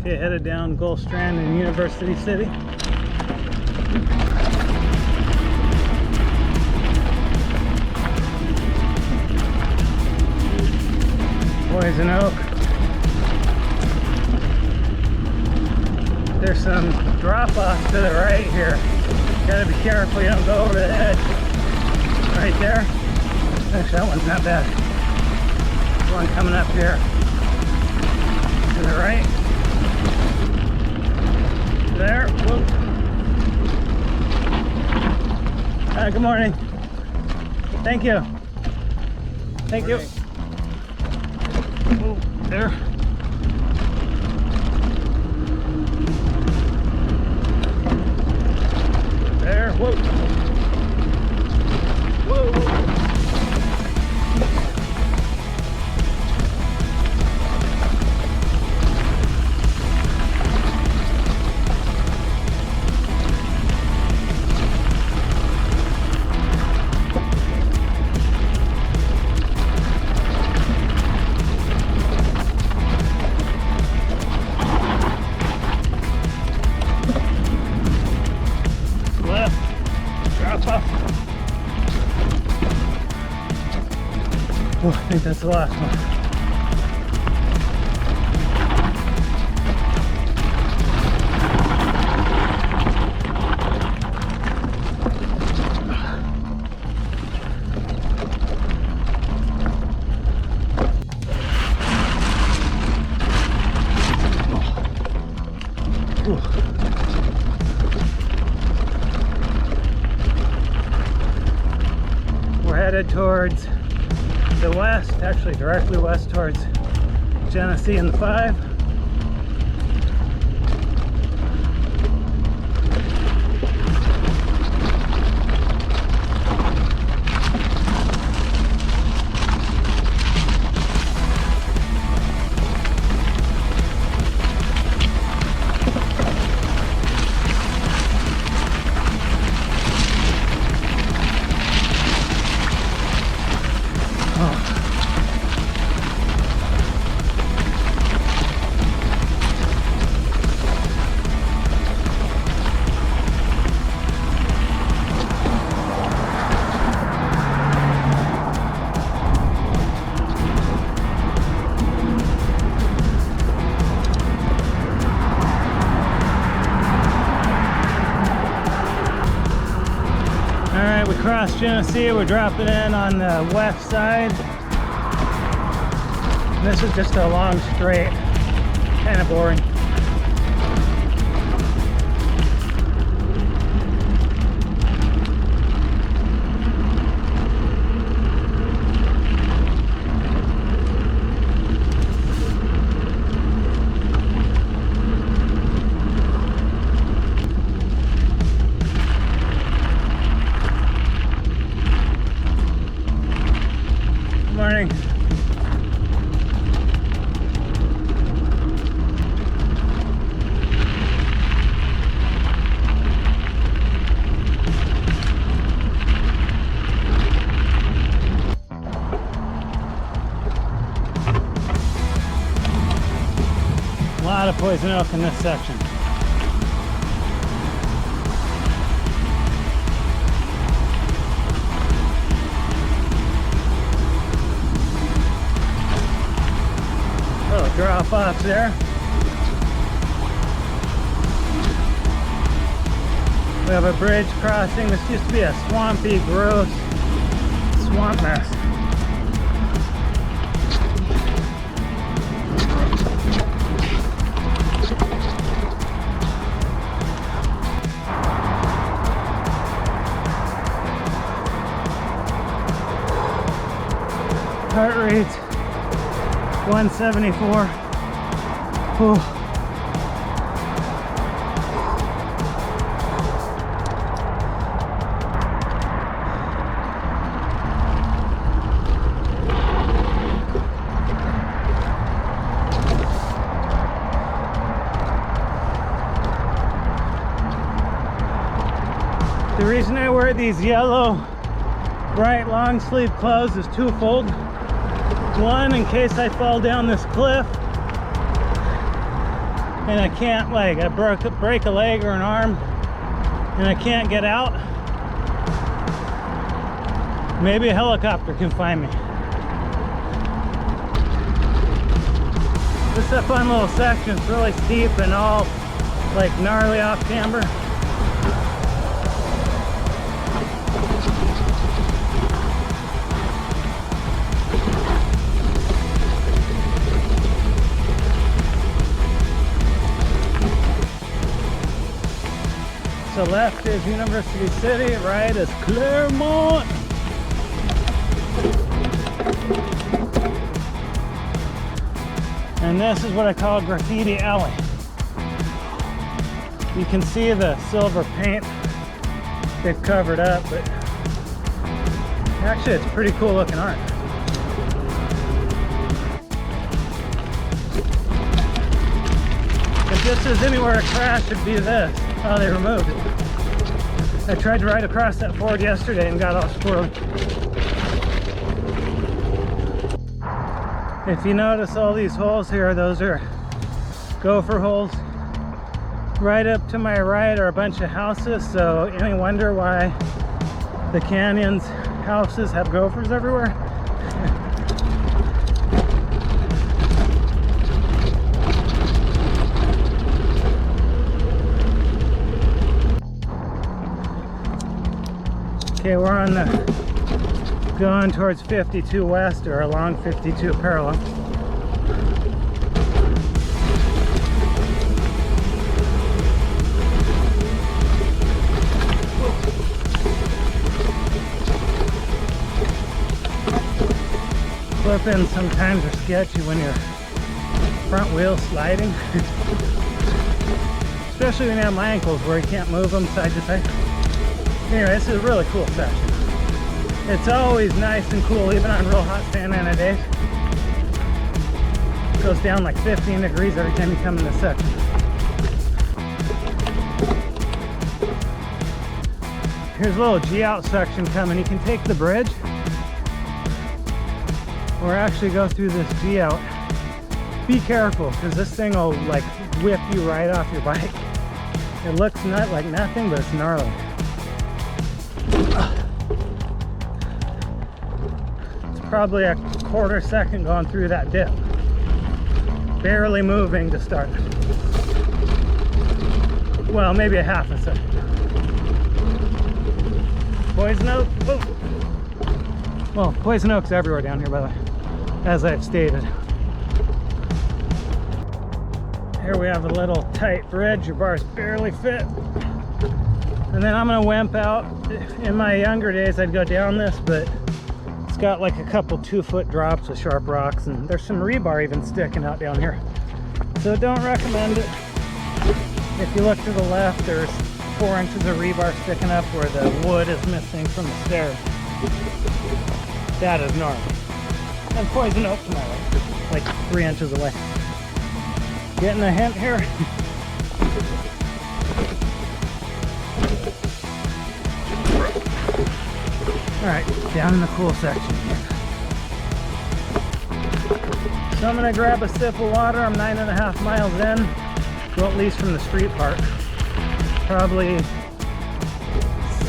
Okay, headed down Gold Strand in University City. Poison Oak. There's some drop-offs to the right here. Gotta be careful you don't go over the edge. Right there. Actually, that one's not bad. There's one coming up here to the right. There. Whoop. Good morning. Thank you. Thank you. Oh, there. There. Whoa. Whoa. Oh, I think that's the last one. We're headed towards the west, actually directly west towards Genesee and the 5. Alright, we crossed Genesee, we're dropping in on the west side. This is just a long straight, kind of boring. Morning. A lot of poison oak in this section. Drop off there. We have a bridge crossing. This used to be a swampy, gross swamp mess. Heart rate 174. Whew. The reason I wear these yellow bright long sleeve clothes is twofold. One, in case I fall down this cliff. and I can't, like, I break a leg or an arm and I can't get out, maybe a helicopter can find me. This is a fun little section. It's really steep and all like gnarly off camber. So left is University City, right is Claremont. And this is what I call Graffiti Alley. You can see the silver paint they've covered up, but actually it's pretty cool looking art. If this is anywhere to crash, it'd be this. Oh, they removed it. I tried to ride across that ford yesterday and got all squirrely. If you notice all these holes here, those are gopher holes. Right up to my right are a bunch of houses, so any wonder why the canyon's houses have gophers everywhere? Okay, we're on the going towards 52 West or along 52 parallel. Flip-ins sometimes are sketchy when your front wheel's sliding. Especially when you have my ankles where you can't move them side to side. Anyway, this is a really cool section. It's always nice and cool, even on real hot Santa Ana days. It goes down like 15 degrees every time you come in this section. Here's a little G-out section coming. You can take the bridge or actually go through this G-out. Be careful, because this thing will like whip you right off your bike. It looks not like nothing, but it's gnarly. Probably a quarter second going through that dip. Barely moving to start. Well, maybe a half a second. Poison oak. Oh. Well, poison oak's everywhere down here, by the way, as I've stated. Here we have a little tight bridge. Your bars barely fit. And then I'm gonna wimp out. In my younger days, I'd go down this, but it's got like a couple 2-foot drops with sharp rocks, and there's some rebar even sticking out down here. So don't recommend it. If you look to the left, there's 4 inches of rebar sticking up where the wood is missing from the stairs. That is gnarly. And poison oak to my right, like 3 inches away. Getting a hint here. Alright, down in the cool section here. So I'm going to grab a sip of water. I'm 9.5 miles in, well, at least from the street part. Probably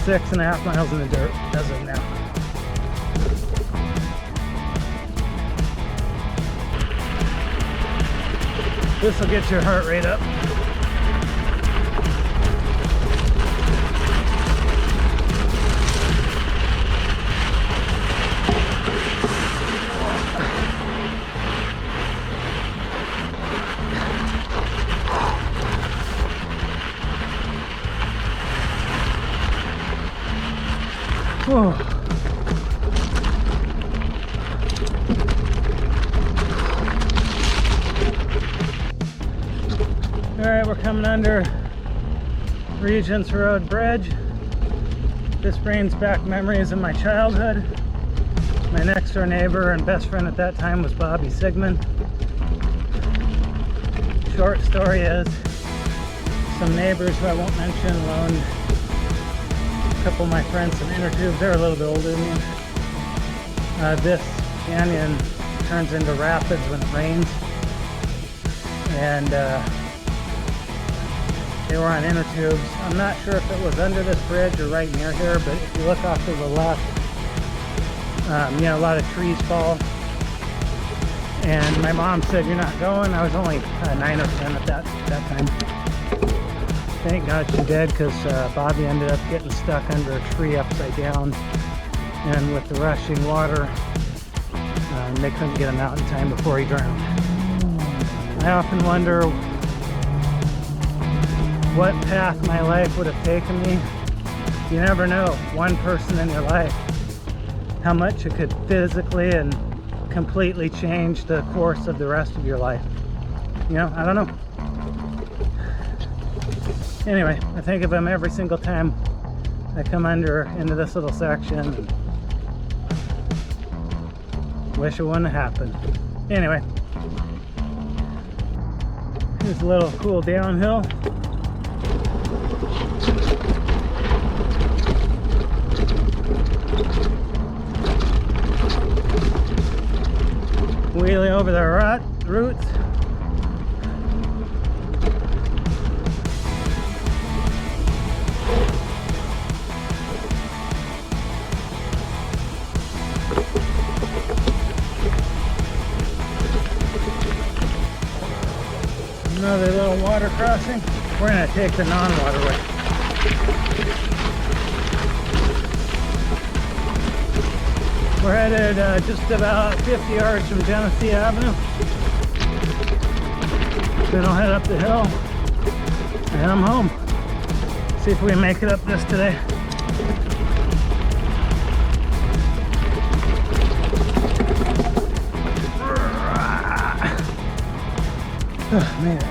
6.5 miles in the dirt as of now. This will get your heart rate up. Whoa. Alright, we're coming under Regents Road Bridge. This brings back memories of my childhood. My next door neighbor and best friend at that time was Bobby Sigmund. Short story is, some neighbors who I won't mention loaned a couple of my friends some inner tubes. They're a little bit older than me. This canyon turns into rapids when it rains, and They were on inner tubes. I'm not sure if it was under this bridge or right near here, but if you look off to the left, you know, a lot of trees fall. And my mom said, "You're not going." I was only 9 or 10 at that time. Thank God she did, because Bobby ended up getting stuck under a tree upside down. And with the rushing water, they couldn't get him out in time before he drowned. I often wonder what path my life would have taken me. You never know, one person in your life, how much it could physically and completely change the course of the rest of your life. You know, I don't know. Anyway, I think of him every single time I come into this little section, and wish it wouldn't have happened. Anyway, here's a little cool downhill. Wheelie over the roots. Another little water crossing. We're going to take the non-waterway. We're headed just about 50 yards from Genesee Avenue. Then I'll head up the hill and I'm home. See if we can make it up this today. Oh, man.